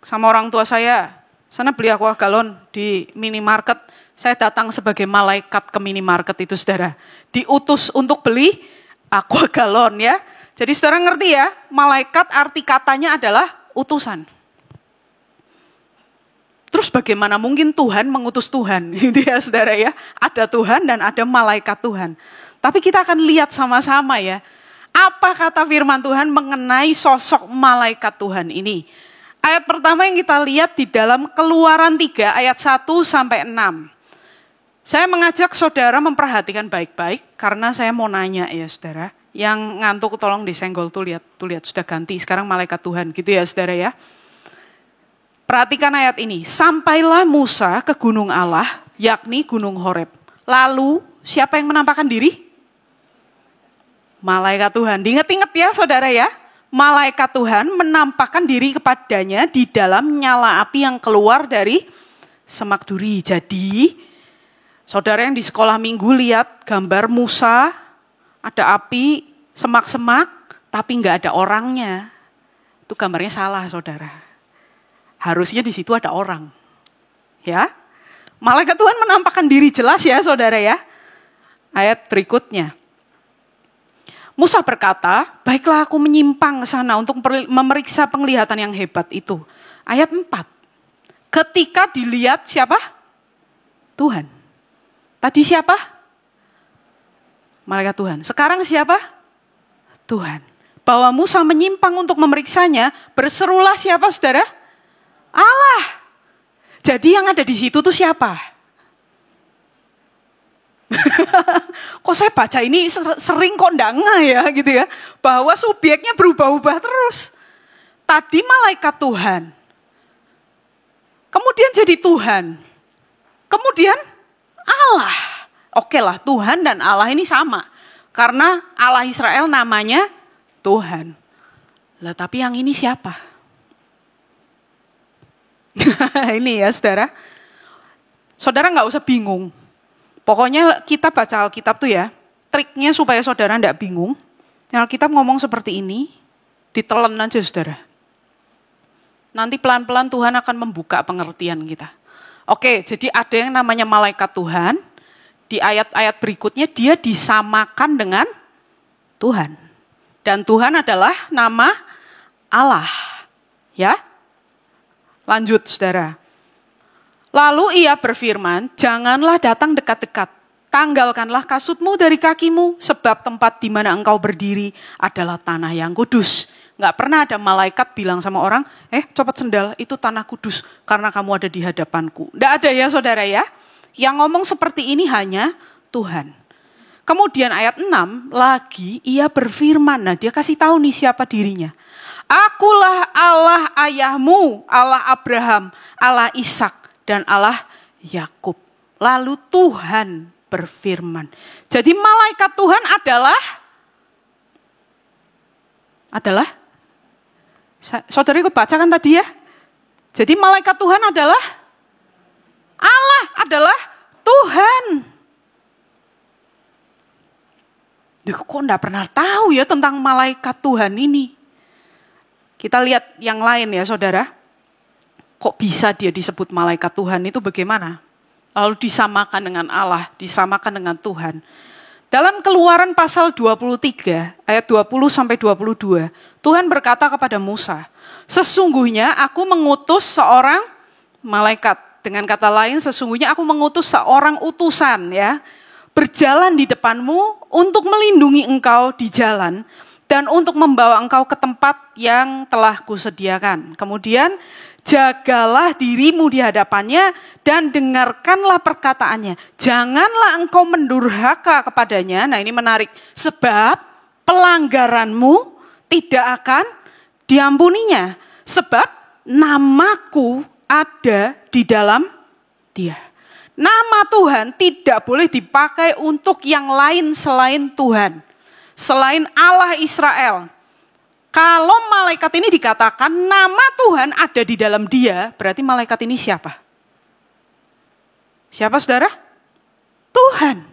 [SPEAKER 1] sama orang tua saya. Sana beli aqua galon di minimarket. Saya datang sebagai malaikat ke minimarket itu, saudara. Diutus untuk beli aqua galon ya. Jadi saudara ngerti ya, malaikat arti katanya adalah utusan. Terus bagaimana mungkin Tuhan mengutus Tuhan? Gitu ya saudara ya. Ada Tuhan dan ada malaikat Tuhan. Tapi kita akan lihat sama-sama ya. Apa kata firman Tuhan mengenai sosok malaikat Tuhan ini? Ayat pertama yang kita lihat di dalam Keluaran 3 ayat 1 sampai 6. Saya mengajak saudara memperhatikan baik-baik karena saya mau nanya ya saudara. Yang ngantuk tolong disenggol tuh lihat sudah ganti sekarang malaikat Tuhan gitu ya saudara ya. Perhatikan ayat ini. Sampailah Musa ke gunung Allah, yakni gunung Horeb. Lalu siapa yang menampakkan diri? Malaikat Tuhan. Diingat-ingat ya saudara ya. Malaikat Tuhan menampakkan diri kepadanya di dalam nyala api yang keluar dari semak duri. Jadi saudara yang di sekolah minggu lihat gambar Musa, ada api, semak-semak, tapi nggak ada orangnya. Itu gambarnya salah, saudara. Harusnya di situ ada orang. Ya, malaikat Tuhan menampakkan diri jelas ya, saudara ya. Ayat berikutnya. Musa berkata, baiklah aku menyimpang ke sana untuk memeriksa penglihatan yang hebat itu. Ayat 4. Ketika dilihat siapa? Tuhan. Tadi siapa? Malaikat Tuhan. Sekarang siapa? Tuhan. Bahwa Musa menyimpang untuk memeriksanya, berserulah siapa saudara? Allah. Jadi yang ada di situ tuh siapa? Kok saya baca ini sering kok enggak ngeh ya gitu ya. Bahwa subjeknya berubah-ubah terus. Tadi malaikat Tuhan. Kemudian jadi Tuhan. Kemudian Allah. Oke lah, Tuhan dan Allah ini sama. Karena Allah Israel namanya Tuhan. Lah tapi yang ini siapa? Ini ya saudara. Saudara gak usah bingung. Pokoknya kita baca Alkitab tuh ya, triknya supaya saudara gak bingung. Alkitab ngomong seperti ini, ditelan aja saudara. Nanti pelan-pelan Tuhan akan membuka pengertian kita. Oke, jadi ada yang namanya malaikat Tuhan. Di ayat-ayat berikutnya dia disamakan dengan Tuhan. Dan Tuhan adalah nama Allah. Ya. Lanjut saudara. Lalu ia berfirman, janganlah datang dekat-dekat. Tanggalkanlah kasutmu dari kakimu, sebab tempat di mana engkau berdiri adalah tanah yang kudus. Nggak pernah ada malaikat bilang sama orang, copot sendal, itu tanah kudus, karena kamu ada di hadapanku. Nggak ada ya saudara ya. Yang ngomong seperti ini hanya Tuhan. Kemudian ayat 6 lagi ia berfirman. Nah dia kasih tahu nih siapa dirinya. Akulah Allah ayahmu, Allah Abraham, Allah Ishak dan Allah Yakub. Lalu Tuhan berfirman. Jadi malaikat Tuhan adalah saudara ikut baca kan tadi ya. Jadi malaikat Tuhan adalah Allah adalah Tuhan. Duh, kok enggak pernah tahu ya tentang malaikat Tuhan ini. Kita lihat yang lain ya saudara. Kok bisa dia disebut malaikat Tuhan itu bagaimana? Lalu disamakan dengan Allah, disamakan dengan Tuhan. Dalam Keluaran pasal 23 ayat 20 sampai 22, Tuhan berkata kepada Musa, sesungguhnya aku mengutus seorang malaikat. Dengan kata lain, sesungguhnya aku mengutus seorang utusan ya, berjalan di depanmu untuk melindungi engkau di jalan dan untuk membawa engkau ke tempat yang telah kusediakan. Kemudian jagalah dirimu di hadapannya dan dengarkanlah perkataannya. Janganlah engkau mendurhaka kepadanya. Nah ini menarik. Sebab pelanggaranmu tidak akan diampuninya. Sebab namaku ada di dalam dia. Nama Tuhan tidak boleh dipakai untuk yang lain selain Tuhan. Selain Allah Israel. Kalau malaikat ini dikatakan nama Tuhan ada di dalam dia, berarti malaikat ini siapa? Siapa saudara? Tuhan.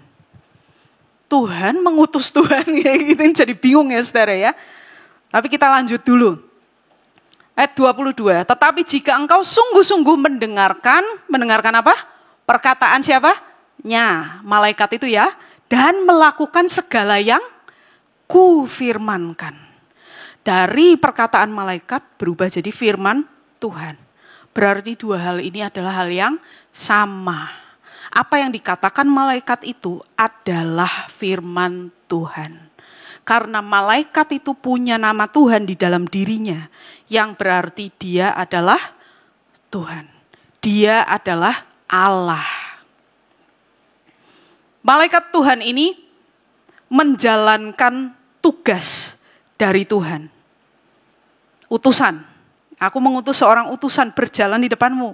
[SPEAKER 1] Tuhan mengutus Tuhan, gitu jadi bingung ya saudara ya. Tapi kita lanjut dulu. Ayat 22, tetapi jika engkau sungguh-sungguh mendengarkan apa? Perkataan siapa? Malaikat itu ya. Dan melakukan segala yang kufirmankan. Dari perkataan malaikat berubah jadi firman Tuhan. Berarti dua hal ini adalah hal yang sama. Apa yang dikatakan malaikat itu adalah firman Tuhan. Karena malaikat itu punya nama Tuhan di dalam dirinya. Yang berarti dia adalah Tuhan. Dia adalah Allah. Malaikat Tuhan ini menjalankan tugas dari Tuhan. Utusan. Aku mengutus seorang utusan berjalan di depanmu.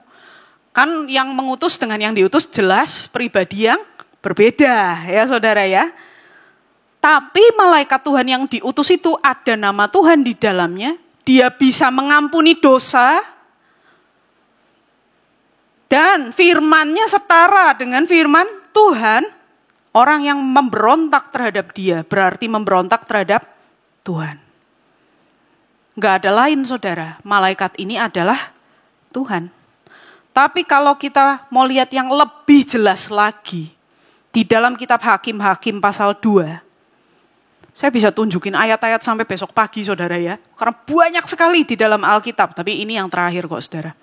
[SPEAKER 1] Kan yang mengutus dengan yang diutus jelas pribadi yang berbeda ya saudara ya. Tapi malaikat Tuhan yang diutus itu ada nama Tuhan di dalamnya. Dia bisa mengampuni dosa. Dan firman-Nya setara dengan firman Tuhan. Orang yang memberontak terhadap dia berarti memberontak terhadap Tuhan. Gak ada lain saudara, malaikat ini adalah Tuhan. Tapi kalau kita mau lihat yang lebih jelas lagi, di dalam kitab Hakim-Hakim pasal 2, saya bisa tunjukin ayat-ayat sampai besok pagi saudara ya. Karena banyak sekali di dalam Alkitab, tapi ini yang terakhir kok saudara.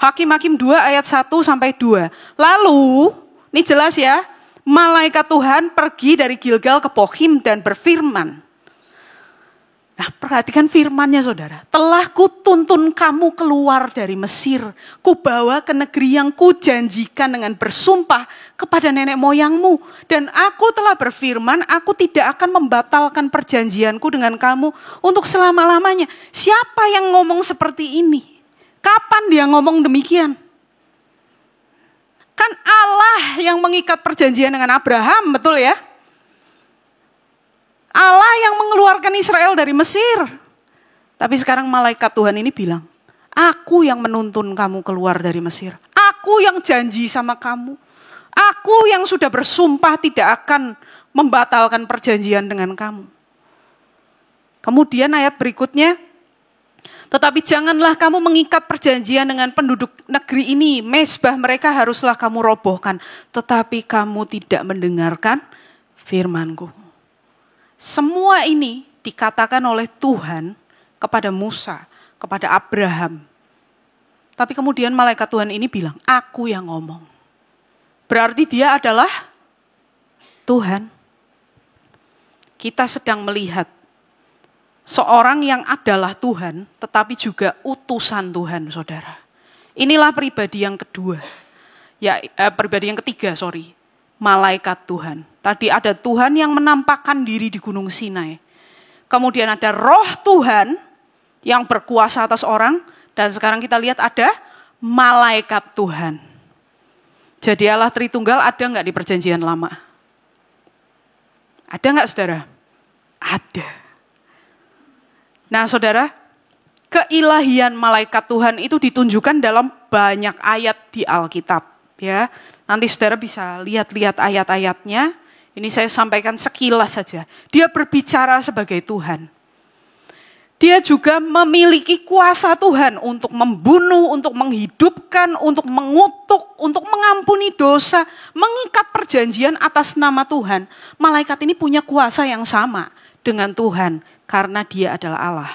[SPEAKER 1] Hakim-Hakim 2 ayat 1 sampai 2. Lalu, ini jelas ya, malaikat Tuhan pergi dari Gilgal ke Bokhim dan berfirman. Nah perhatikan firman-Nya saudara. Telah kutuntun kamu keluar dari Mesir. Kubawa ke negeri yang kujanjikan dengan bersumpah kepada nenek moyangmu. Dan aku telah berfirman, aku tidak akan membatalkan perjanjianku dengan kamu untuk selama-lamanya. Siapa yang ngomong seperti ini? Kapan dia ngomong demikian? Kan Allah yang mengikat perjanjian dengan Abraham, betul ya? Allah yang mengeluarkan Israel dari Mesir. Tapi sekarang malaikat Tuhan ini bilang, aku yang menuntun kamu keluar dari Mesir. Aku yang janji sama kamu. Aku yang sudah bersumpah tidak akan membatalkan perjanjian dengan kamu. Kemudian ayat berikutnya, tetapi janganlah kamu mengikat perjanjian dengan penduduk negeri ini. Mezbah mereka haruslah kamu robohkan. Tetapi kamu tidak mendengarkan firman-Ku. Semua ini dikatakan oleh Tuhan kepada Musa, kepada Abraham. Tapi kemudian malaikat Tuhan ini bilang, aku yang ngomong. Berarti dia adalah Tuhan. Kita sedang melihat seorang yang adalah Tuhan, tetapi juga utusan Tuhan, saudara. Inilah pribadi yang kedua. Pribadi yang ketiga, malaikat Tuhan. Tadi ada Tuhan yang menampakkan diri di Gunung Sinai. Kemudian ada Roh Tuhan yang berkuasa atas orang. Dan sekarang kita lihat ada malaikat Tuhan. Jadi Allah Tritunggal ada nggak di perjanjian lama? Ada nggak saudara? Ada. Nah saudara, keilahian malaikat Tuhan itu ditunjukkan dalam banyak ayat di Alkitab. Ya, nanti saudara bisa lihat-lihat ayat-ayatnya. Ini saya sampaikan sekilas saja. Dia berbicara sebagai Tuhan. Dia juga memiliki kuasa Tuhan untuk membunuh, untuk menghidupkan, untuk mengutuk, untuk mengampuni dosa, mengikat perjanjian atas nama Tuhan. Malaikat ini punya kuasa yang sama dengan Tuhan karena dia adalah Allah.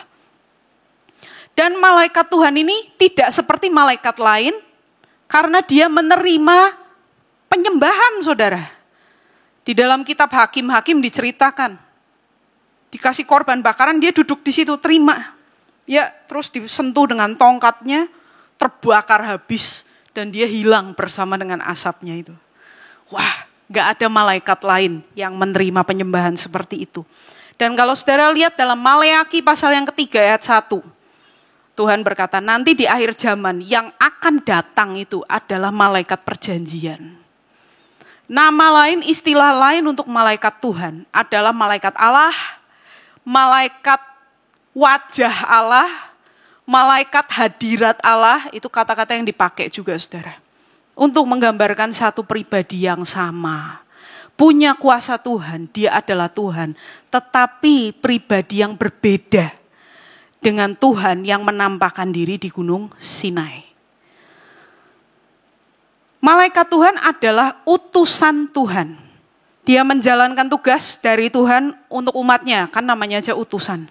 [SPEAKER 1] Dan malaikat Tuhan ini tidak seperti malaikat lain karena dia menerima penyembahan, saudara. Di dalam kitab Hakim-Hakim diceritakan. Dikasih korban bakaran, dia duduk di situ, terima. Ya, terus disentuh dengan tongkatnya, terbakar habis. Dan dia hilang bersama dengan asapnya itu. Wah, gak ada malaikat lain yang menerima penyembahan seperti itu. Dan kalau saudara lihat dalam Maleakhi pasal yang ketiga ayat 1. Tuhan berkata, nanti di akhir zaman yang akan datang itu adalah malaikat perjanjian. Nama lain, istilah lain untuk malaikat Tuhan adalah malaikat Allah, malaikat wajah Allah, malaikat hadirat Allah, itu kata-kata yang dipakai juga saudara. Untuk menggambarkan satu pribadi yang sama. Punya kuasa Tuhan, dia adalah Tuhan. Tetapi pribadi yang berbeda dengan Tuhan yang menampakkan diri di Gunung Sinai. Malaikat Tuhan adalah utusan Tuhan. Dia menjalankan tugas dari Tuhan untuk umatnya, kan namanya aja utusan.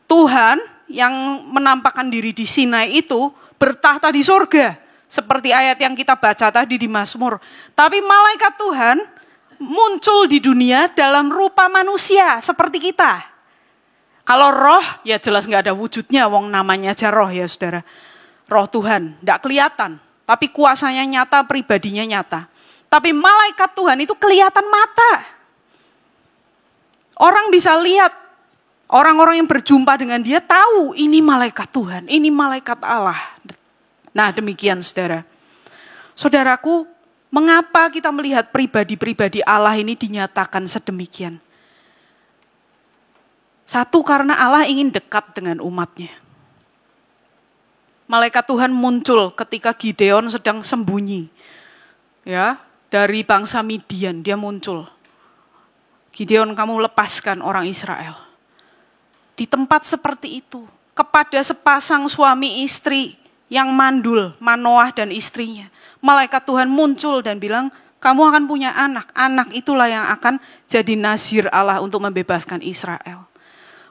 [SPEAKER 1] Tuhan yang menampakkan diri di Sinai itu bertahta di surga. Seperti ayat yang kita baca tadi di Mazmur. Tapi malaikat Tuhan muncul di dunia dalam rupa manusia seperti kita. Kalau roh, ya jelas gak ada wujudnya, wong namanya aja roh ya saudara. Roh Tuhan, gak kelihatan. Tapi kuasanya nyata, pribadinya nyata. Tapi malaikat Tuhan itu kelihatan mata. Orang bisa lihat, orang-orang yang berjumpa dengan dia tahu ini malaikat Tuhan, ini malaikat Allah. Nah demikian saudara. Saudaraku, mengapa kita melihat pribadi-pribadi Allah ini dinyatakan sedemikian? Satu, karena Allah ingin dekat dengan umatnya. Malaikat Tuhan muncul ketika Gideon sedang sembunyi. Ya, dari bangsa Midian dia muncul. Gideon, kamu lepaskan orang Israel. Di tempat seperti itu, kepada sepasang suami istri yang mandul, Manoah dan istrinya. Malaikat Tuhan muncul dan bilang, kamu akan punya anak. Anak itulah yang akan jadi nazir Allah untuk membebaskan Israel.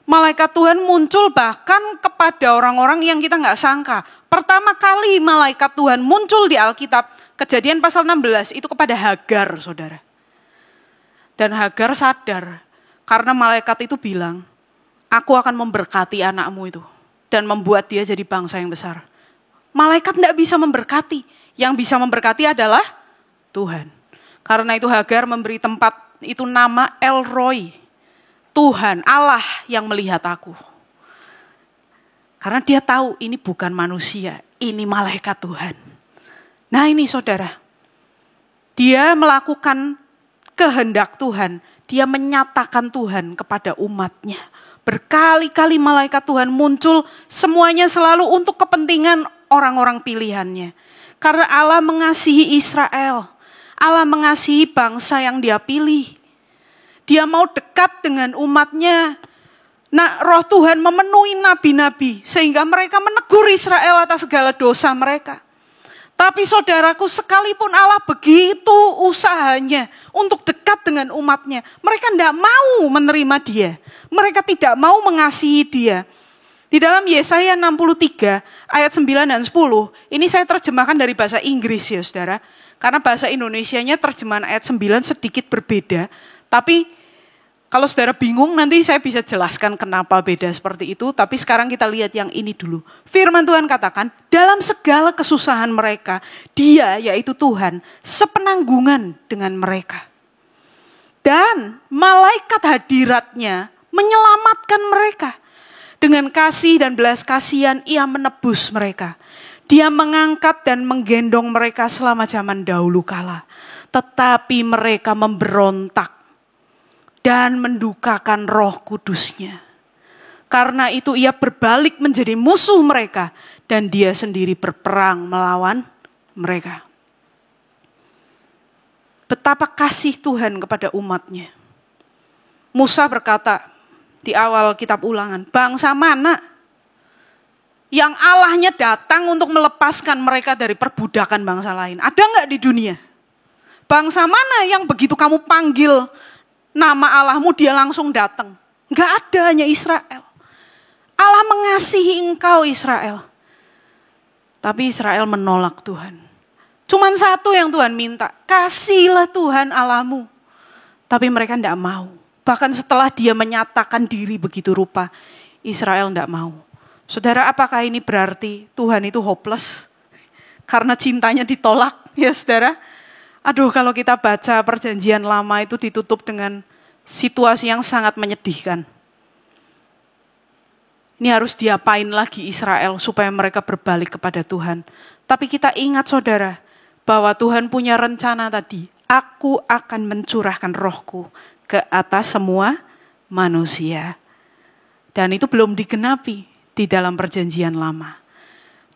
[SPEAKER 1] Malaikat Tuhan muncul bahkan kepada orang-orang yang kita gak sangka. Pertama kali malaikat Tuhan muncul di Alkitab, Kejadian pasal 16, itu kepada Hagar, saudara. Dan Hagar sadar, karena malaikat itu bilang, aku akan memberkati anakmu itu. Dan membuat dia jadi bangsa yang besar. Malaikat gak bisa memberkati. Yang bisa memberkati adalah Tuhan. Karena itu Hagar memberi tempat itu nama El Roi. Tuhan, Allah yang melihat aku. Karena dia tahu ini bukan manusia, ini malaikat Tuhan. Nah ini saudara, dia melakukan kehendak Tuhan, dia menyatakan Tuhan kepada umatnya. Berkali-kali malaikat Tuhan muncul, semuanya selalu untuk kepentingan orang-orang pilihannya. Karena Allah mengasihi Israel, Allah mengasihi bangsa yang dia pilih. Dia mau dekat dengan umatnya. Nah, roh Tuhan memenuhi nabi-nabi sehingga mereka menegur Israel atas segala dosa mereka. Tapi saudaraku, sekalipun Allah begitu usahanya untuk dekat dengan umatnya, mereka tidak mau menerima dia. Mereka tidak mau mengasihi dia. Di dalam Yesaya 63 ayat 9 dan 10, ini saya terjemahkan dari bahasa Inggris ya saudara. Karena bahasa Indonesianya terjemahan ayat 9 sedikit berbeda. Tapi kalau saudara bingung nanti saya bisa jelaskan kenapa beda seperti itu. Tapi sekarang kita lihat yang ini dulu. Firman Tuhan katakan, dalam segala kesusahan mereka, dia yaitu Tuhan sepenanggungan dengan mereka. Dan malaikat hadiratnya menyelamatkan mereka. Dengan kasih dan belas kasihan ia menebus mereka. Dia mengangkat dan menggendong mereka selama zaman dahulu kala. Tetapi mereka memberontak dan mendukakan Roh Kudusnya. Karena itu ia berbalik menjadi musuh mereka dan dia sendiri berperang melawan mereka. Betapa kasih Tuhan kepada umatnya. Musa berkata di awal kitab Ulangan, bangsa mana yang Allahnya datang untuk melepaskan mereka dari perbudakan bangsa lain? Ada enggak di dunia? Bangsa mana yang begitu kamu panggil nama Allahmu dia langsung datang? Enggak ada, hanya Israel. Allah mengasihi engkau Israel. Tapi Israel menolak Tuhan. Cuman satu yang Tuhan minta, kasihlah Tuhan Allahmu. Tapi mereka enggak mau. Bahkan setelah dia menyatakan diri begitu rupa, Israel tidak mau. Saudara, apakah ini berarti Tuhan itu hopeless? Karena cintanya ditolak, ya saudara? Aduh, kalau kita baca perjanjian lama itu ditutup dengan situasi yang sangat menyedihkan. Ini harus diapain lagi Israel supaya mereka berbalik kepada Tuhan. Tapi kita ingat saudara, bahwa Tuhan punya rencana tadi. Aku akan mencurahkan rohku ke atas semua manusia. Dan itu belum digenapi di dalam perjanjian lama.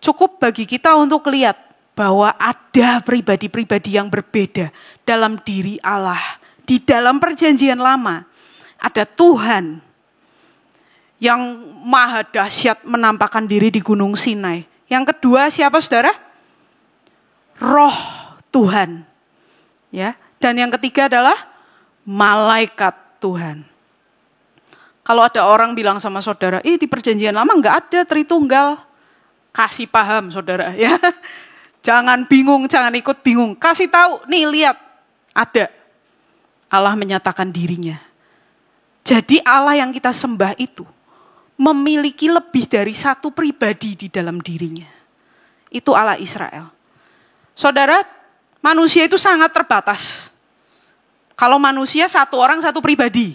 [SPEAKER 1] Cukup bagi kita untuk lihat bahwa ada pribadi-pribadi yang berbeda dalam diri Allah. Di dalam perjanjian lama ada Tuhan yang maha dahsyat menampakkan diri di Gunung Sinai. Yang kedua siapa saudara? Roh Tuhan. Ya, dan yang ketiga adalah malaikat Tuhan. Kalau ada orang bilang sama saudara, di perjanjian lama enggak ada Tritunggal. Kasih paham saudara ya. Jangan bingung, jangan ikut bingung. Kasih tahu, nih lihat, ada. Allah menyatakan dirinya. Jadi Allah yang kita sembah itu memiliki lebih dari satu pribadi di dalam dirinya. Itu Allah Israel. Saudara, manusia itu sangat terbatas. Kalau manusia satu orang satu pribadi.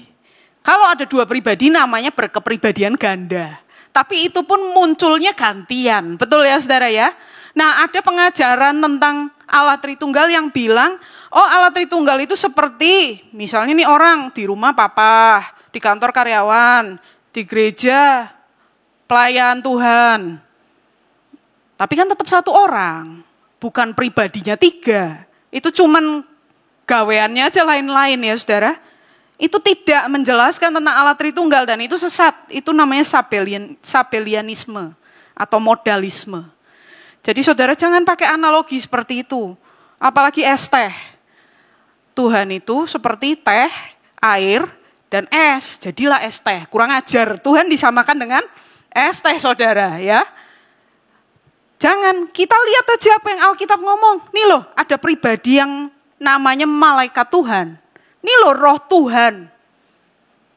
[SPEAKER 1] Kalau ada dua pribadi namanya berkepribadian ganda. Tapi itu pun munculnya gantian. Betul ya saudara ya? Nah, ada pengajaran tentang Allah Tritunggal yang bilang, Allah Tritunggal itu seperti, misalnya nih orang di rumah papa, di kantor karyawan, di gereja pelayan Tuhan. Tapi kan tetap satu orang, bukan pribadinya tiga. Itu cuman gaweannya aja lain-lain ya saudara. Itu tidak menjelaskan tentang Allah Tritunggal dan itu sesat. Itu namanya sabelianisme atau modalisme. Jadi saudara jangan pakai analogi seperti itu. Apalagi es teh. Tuhan itu seperti teh, air, dan es. Jadilah es teh. Kurang ajar. Tuhan disamakan dengan es teh saudara ya. Jangan, kita lihat aja apa yang Alkitab ngomong. Nih loh, ada pribadi yang namanya malaikat Tuhan. Nih loh roh Tuhan.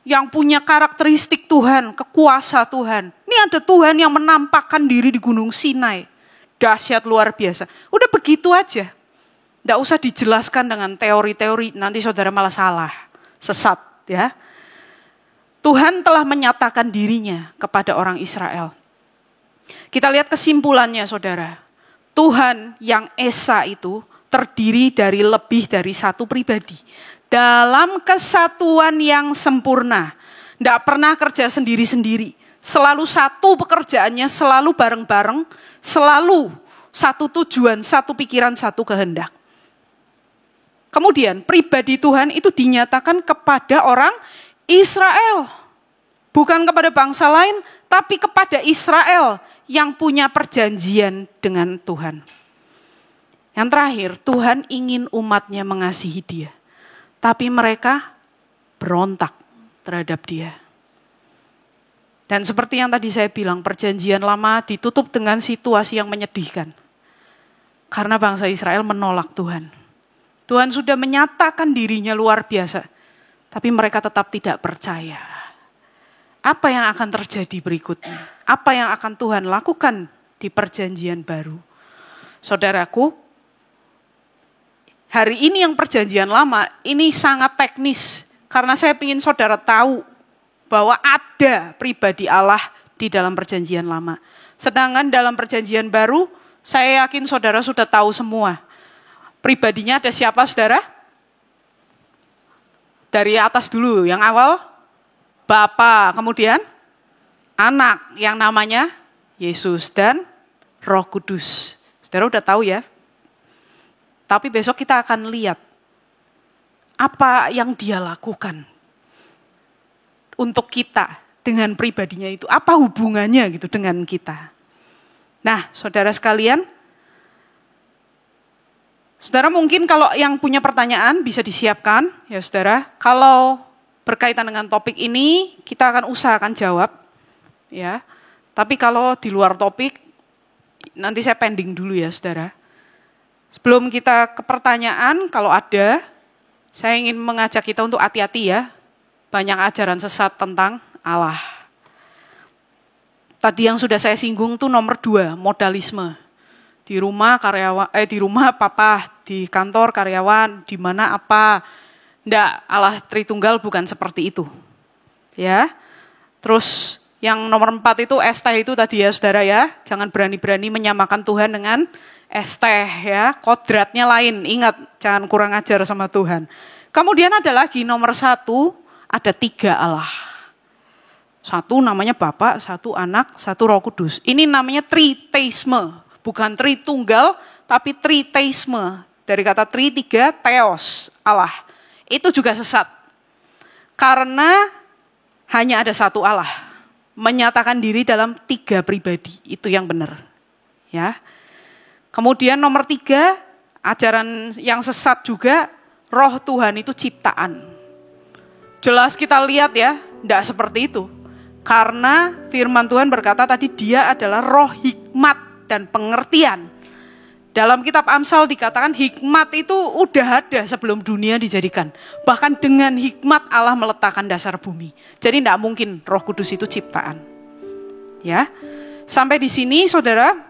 [SPEAKER 1] Yang punya karakteristik Tuhan, kekuasa Tuhan. Ini ada Tuhan yang menampakkan diri di Gunung Sinai. Dahsyat luar biasa. Udah begitu aja. Nggak usah dijelaskan dengan teori-teori, nanti saudara malah salah. Sesat ya. Tuhan telah menyatakan dirinya kepada orang Israel. Kita lihat kesimpulannya saudara. Tuhan yang Esa itu terdiri dari lebih dari satu pribadi. Dalam kesatuan yang sempurna. Nggak pernah kerja sendiri-sendiri. Selalu satu pekerjaannya, selalu bareng-bareng. Selalu satu tujuan, satu pikiran, satu kehendak. Kemudian pribadi Tuhan itu dinyatakan kepada orang Israel. Bukan kepada bangsa lain, tapi kepada Israel yang punya perjanjian dengan Tuhan. Yang terakhir, Tuhan ingin umatnya mengasihi dia. Tapi mereka berontak terhadap dia. Dan seperti yang tadi saya bilang, perjanjian lama ditutup dengan situasi yang menyedihkan. Karena bangsa Israel menolak Tuhan. Tuhan sudah menyatakan dirinya luar biasa. Tapi mereka tetap tidak percaya. Apa yang akan terjadi berikutnya? Apa yang akan Tuhan lakukan di perjanjian baru? Saudaraku, hari ini yang perjanjian lama ini sangat teknis. Karena saya ingin saudara tahu bahwa ada pribadi Allah di dalam perjanjian lama. Sedangkan dalam perjanjian baru, saya yakin saudara sudah tahu semua. Pribadinya ada siapa saudara? Dari atas dulu, yang awal Bapa, kemudian anak yang namanya Yesus dan Roh Kudus. Saudara udah tahu ya? Tapi besok kita akan lihat apa yang dia lakukan untuk kita dengan pribadinya itu. Apa hubungannya gitu dengan kita. Nah, saudara sekalian, saudara mungkin kalau yang punya pertanyaan bisa disiapkan ya saudara. Kalau berkaitan dengan topik ini, kita akan usahakan jawab. Ya. Tapi kalau di luar topik, nanti saya pending dulu ya saudara. Sebelum kita ke pertanyaan, kalau ada, saya ingin mengajak kita untuk hati-hati ya. banyak ajaran sesat tentang Allah. Tadi yang sudah saya singgung tuh nomor 2, modalisme. Di rumah di rumah papa, di kantor karyawan, di mana apa. Nggak, Allah Tritunggal bukan seperti itu. Ya. Terus yang nomor 4 itu es teh itu tadi ya saudara ya. Jangan berani-berani menyamakan Tuhan dengan es teh ya. Kodratnya lain, ingat jangan kurang ajar sama Tuhan. Kemudian ada lagi nomor 1, ada 3 Allah. 1 namanya Bapa, 1 Anak, 1 Roh Kudus. Ini namanya triteisme, bukan Tritunggal, tapi triteisme. Dari kata tri, 3, theos, Allah. Itu juga sesat. Karena hanya ada 1 Allah. Menyatakan diri dalam 3 pribadi, itu yang benar. Ya. Kemudian nomor 3, ajaran yang sesat juga, Roh Tuhan itu ciptaan. Jelas kita lihat ya, tidak seperti itu. Karena firman Tuhan berkata tadi dia adalah roh hikmat dan pengertian. Dalam kitab Amsal dikatakan hikmat itu udah ada sebelum dunia dijadikan. Bahkan dengan hikmat Allah meletakkan dasar bumi. Jadi tidak mungkin Roh Kudus itu ciptaan. Ya. Sampai di sini saudara,